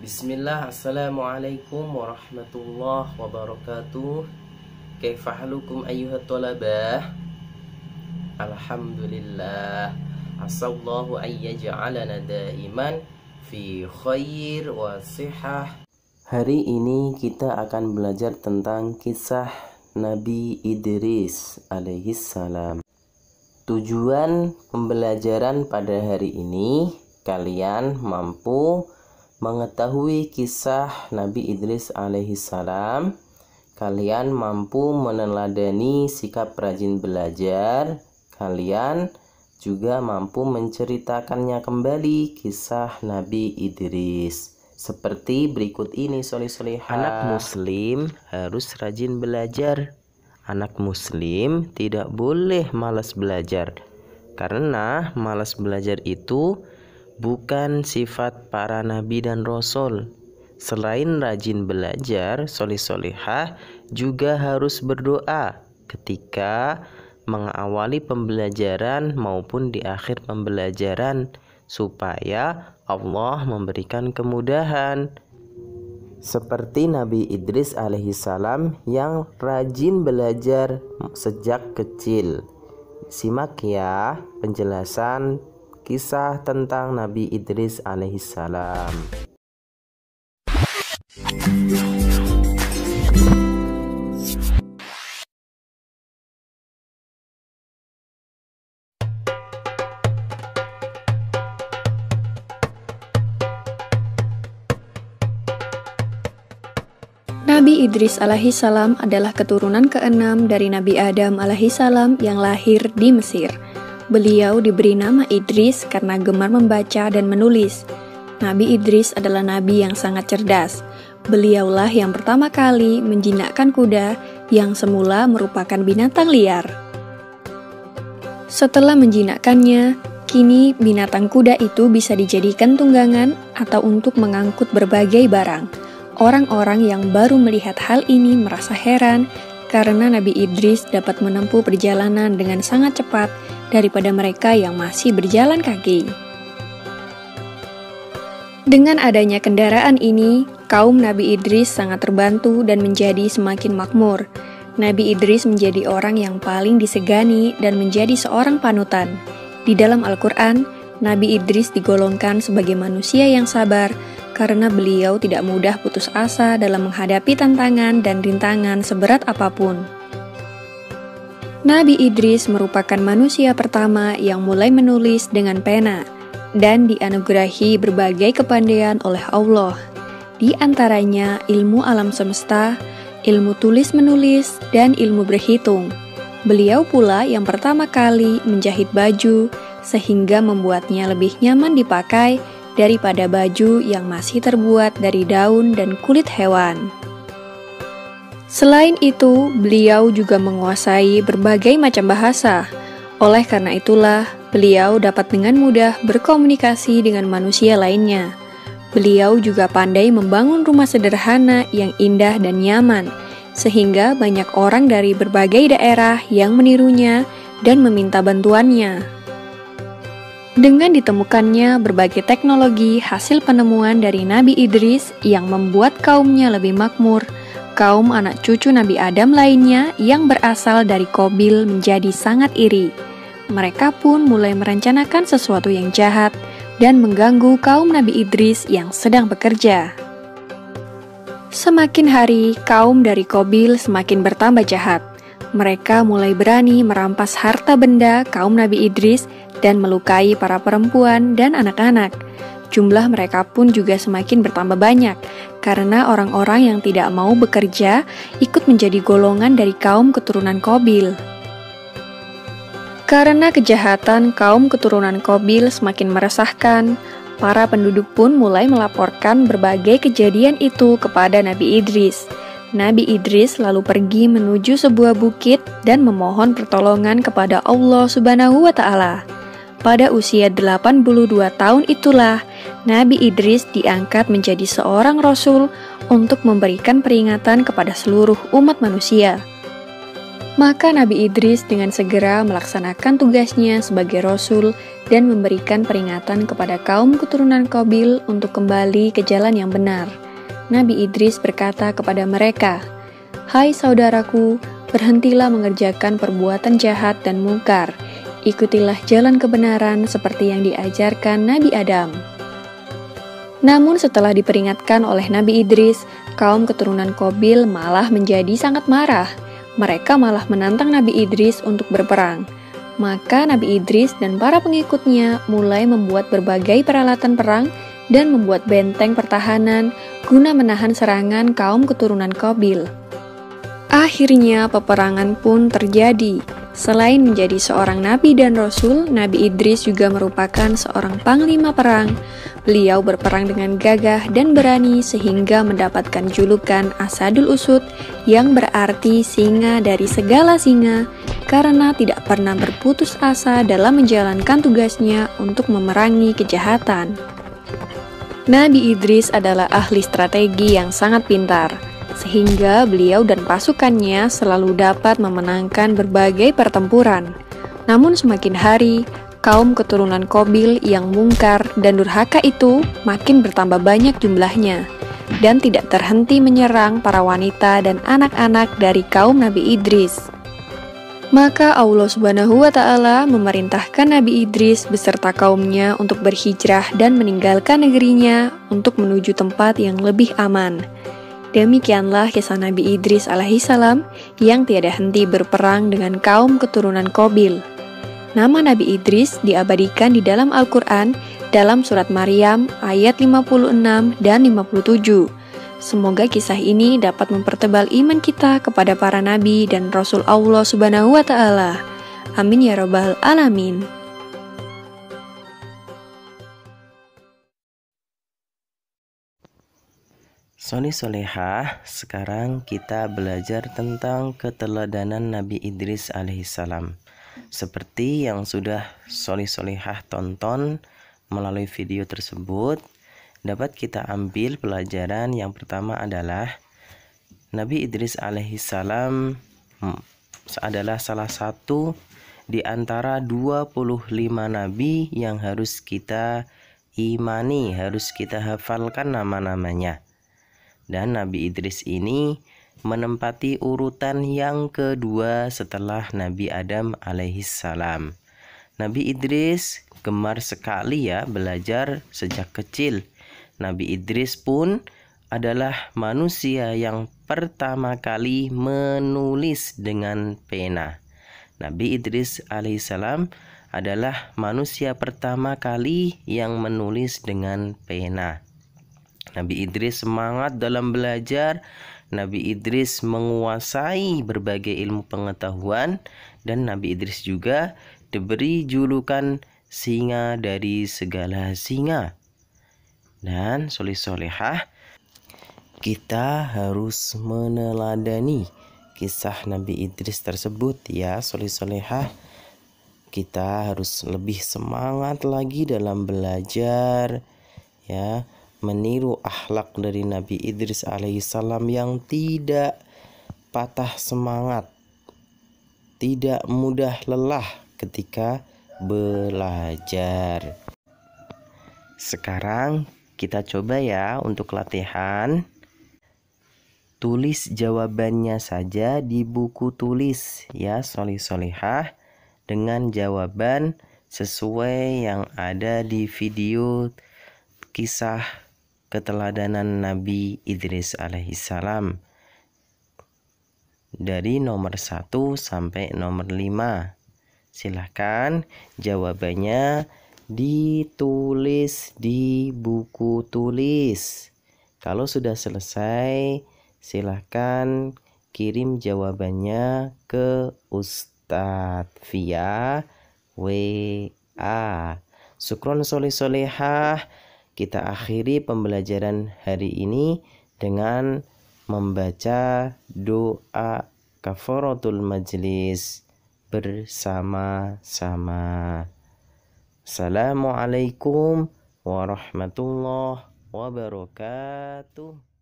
Bismillah, assalamualaikum warahmatullahi wabarakatuh. Kaifa halukum ayyuhat thalabah? Alhamdulillah. Asallahu ayyaj'alana daiman fi khair wa sihah. Hari ini kita akan belajar tentang kisah Nabi Idris alaihissalam. Tujuan pembelajaran pada hari ini, kalian mampu mengetahui kisah Nabi Idris alaihissalam. Kalian mampu meneladani sikap rajin belajar. Kalian juga mampu menceritakannya kembali kisah Nabi Idris. Seperti berikut ini, soleh-solehah. Anak muslim harus rajin belajar. Anak muslim tidak boleh malas belajar, karena malas belajar itu bukan sifat para nabi dan rasul. Selain rajin belajar, soleh-solehah juga harus berdoa ketika mengawali pembelajaran maupun di akhir pembelajaran, supaya Allah memberikan kemudahan. Seperti Nabi Idris alaihissalam yang rajin belajar sejak kecil. Simak ya penjelasan kisah tentang Nabi Idris alaihissalam. Nabi Idris alaihissalam adalah keturunan keenam dari Nabi Adam alaihissalam yang lahir di Mesir. Beliau diberi nama Idris karena gemar membaca dan menulis. Nabi Idris adalah nabi yang sangat cerdas. Beliaulah yang pertama kali menjinakkan kuda yang semula merupakan binatang liar. Setelah menjinakkannya, kini binatang kuda itu bisa dijadikan tunggangan atau untuk mengangkut berbagai barang. Orang-orang yang baru melihat hal ini merasa heran karena Nabi Idris dapat menempuh perjalanan dengan sangat cepat daripada mereka yang masih berjalan kaki. Dengan adanya kendaraan ini, kaum Nabi Idris sangat terbantu dan menjadi semakin makmur. Nabi Idris menjadi orang yang paling disegani dan menjadi seorang panutan. Di dalam Al-Quran, Nabi Idris digolongkan sebagai manusia yang sabar karena beliau tidak mudah putus asa dalam menghadapi tantangan dan rintangan seberat apapun. Nabi Idris merupakan manusia pertama yang mulai menulis dengan pena dan dianugerahi berbagai kepandaian oleh Allah. Di antaranya ilmu alam semesta, ilmu tulis-menulis, dan ilmu berhitung. Beliau pula yang pertama kali menjahit baju sehingga membuatnya lebih nyaman dipakai daripada baju yang masih terbuat dari daun dan kulit hewan. Selain itu, beliau juga menguasai berbagai macam bahasa. Oleh karena itulah, beliau dapat dengan mudah berkomunikasi dengan manusia lainnya. Beliau juga pandai membangun rumah sederhana yang indah dan nyaman, sehingga banyak orang dari berbagai daerah yang menirunya dan meminta bantuannya. Dengan ditemukannya berbagai teknologi hasil penemuan dari Nabi Idris yang membuat kaumnya lebih makmur, kaum anak cucu Nabi Adam lainnya yang berasal dari Qabil menjadi sangat iri. Mereka pun mulai merencanakan sesuatu yang jahat dan mengganggu kaum Nabi Idris yang sedang bekerja. Semakin hari, kaum dari Qabil semakin bertambah jahat. Mereka mulai berani merampas harta benda kaum Nabi Idris dan melukai para perempuan dan anak-anak. Jumlah mereka pun juga semakin bertambah banyak, karena orang-orang yang tidak mau bekerja ikut menjadi golongan dari kaum keturunan Qabil. Karena kejahatan kaum keturunan Qabil semakin meresahkan, para penduduk pun mulai melaporkan berbagai kejadian itu kepada Nabi Idris. Nabi Idris lalu pergi menuju sebuah bukit dan memohon pertolongan kepada Allah Subhanahu wa Ta'ala. Pada usia 82 tahun itulah Nabi Idris diangkat menjadi seorang rasul untuk memberikan peringatan kepada seluruh umat manusia. Maka Nabi Idris dengan segera melaksanakan tugasnya sebagai Rasul dan memberikan peringatan kepada kaum keturunan Qabil untuk kembali ke jalan yang benar. Nabi Idris berkata kepada mereka, "Hai saudaraku, berhentilah mengerjakan perbuatan jahat dan mungkar. Ikutilah jalan kebenaran seperti yang diajarkan Nabi Adam." Namun setelah diperingatkan oleh Nabi Idris, kaum keturunan Qabil malah menjadi sangat marah. Mereka malah menantang Nabi Idris untuk berperang. Maka Nabi Idris dan para pengikutnya mulai membuat berbagai peralatan perang dan membuat benteng pertahanan guna menahan serangan kaum keturunan Qabil. Akhirnya peperangan pun terjadi. Selain menjadi seorang nabi dan rasul, Nabi Idris juga merupakan seorang panglima perang. Beliau berperang dengan gagah dan berani sehingga mendapatkan julukan Asadul Usud yang berarti singa dari segala singa karena tidak pernah berputus asa dalam menjalankan tugasnya untuk memerangi kejahatan. Nabi Idris adalah ahli strategi yang sangat pintar, sehingga beliau dan pasukannya selalu dapat memenangkan berbagai pertempuran. Namun semakin hari, kaum keturunan Qabil yang mungkar dan durhaka itu makin bertambah banyak jumlahnya, dan tidak terhenti menyerang para wanita dan anak-anak dari kaum Nabi Idris. Maka Allah Subhanahu wa Ta'ala memerintahkan Nabi Idris beserta kaumnya untuk berhijrah dan meninggalkan negerinya untuk menuju tempat yang lebih aman. Demikianlah kisah Nabi Idris alaihissalam yang tiada henti berperang dengan kaum keturunan Qabil. Nama Nabi Idris diabadikan di dalam Al-Quran dalam surat Maryam ayat 56 dan 57. Semoga kisah ini dapat mempertebal iman kita kepada para nabi dan Rasul Allah Subhanahu wa Ta'ala. Amin ya Rabbal Alamin. Soni Solehah, sekarang kita belajar tentang keteladanan Nabi Idris alaihissalam. Seperti yang sudah Soni Solehah tonton melalui video tersebut, dapat kita ambil pelajaran yang pertama adalah Nabi Idris alaihissalam adalah salah satu di antara 25 nabi yang harus kita imani, harus kita hafalkan nama-namanya. Dan Nabi Idris ini menempati urutan yang kedua setelah Nabi Adam alaihissalam. Nabi Idris gemar sekali ya belajar sejak kecil. Nabi Idris pun adalah manusia yang pertama kali menulis dengan pena. Nabi Idris alaihissalam adalah manusia pertama kali yang menulis dengan pena. Nabi Idris semangat dalam belajar. Nabi Idris menguasai berbagai ilmu pengetahuan, dan Nabi Idris juga diberi julukan singa dari segala singa. Dan soleh-solehah, kita harus meneladani kisah Nabi Idris tersebut ya soleh-solehah. Kita harus lebih semangat lagi dalam belajar ya, meniru akhlak dari Nabi Idris alaihissalam yang tidak patah semangat, tidak mudah lelah ketika belajar. Sekarang kita coba ya untuk latihan. Tulis jawabannya saja di buku tulis ya soleh-solehah, dengan jawaban sesuai yang ada di video kisah keteladanan Nabi Idris alaihissalam dari nomor 1 sampai nomor 5. Silahkan jawabannya ditulis di buku tulis. Kalau sudah selesai, silahkan kirim jawabannya ke Ustadz via WA. Syukron soleh-solehah. Kita akhiri pembelajaran hari ini dengan membaca doa kafaratul majlis bersama-sama. Assalamualaikum warahmatullahi wabarakatuh.